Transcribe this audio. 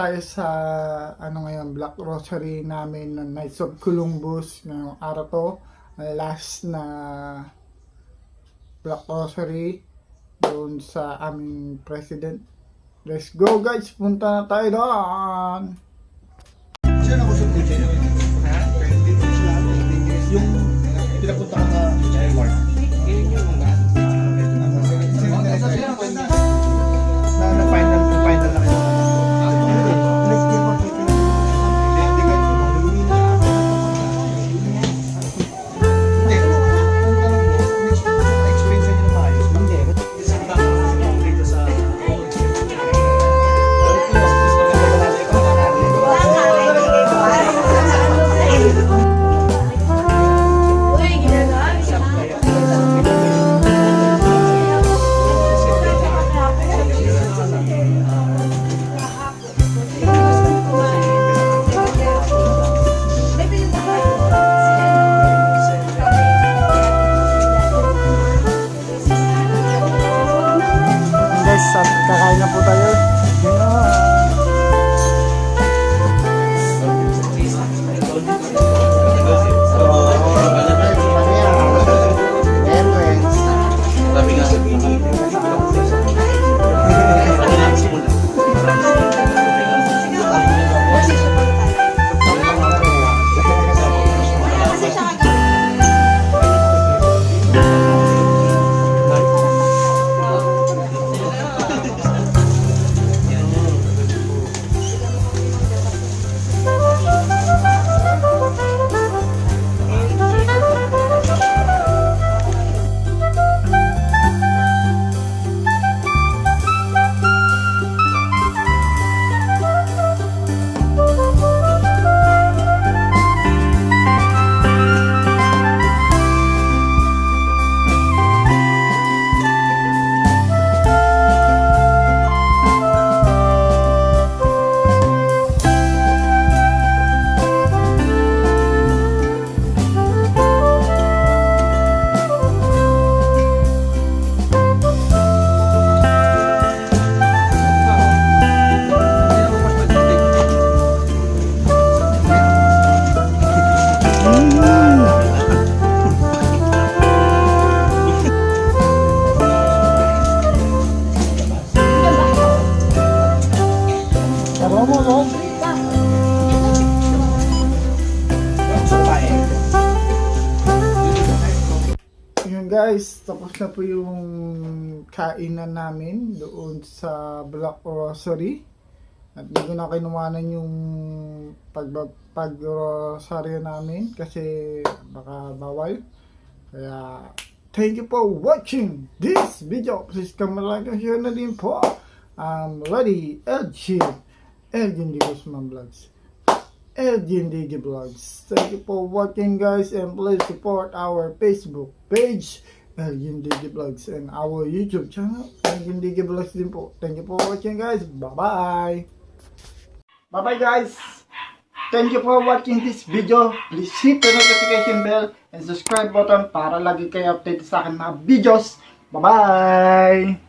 tayo sa ngayon, Black Rosary namin ng Knights of Columbus ngayong araw to. Last na Black Rosary doon sa aming president. Let's go guys, punta na tayo doon. Saan ako sa project? Ha? Yung pinapunta ka na Mark. Yun yung mga final na kayo. Kakain na po tayo. Guys, tapos na po yung kainan namin doon sa Black Rosary at hindi ko na kinumanan yung pag-rosaryo namin kasi baka bawal. Kaya thank you for watching this video. Please comment, like, and share na din po. Ready, Elgin D. Guzman Vlogs, Elgin D. Vlogs. Thank you for watching guys, and please support our Facebook page Elgin D. Vlogs and our YouTube channel Elgin D. Vlogs din po. Thank you for watching guys. Bye bye. Bye bye guys. Thank you for watching this video. Please hit the notification bell and subscribe button para lagi kayo update sa akin mga videos. Bye bye.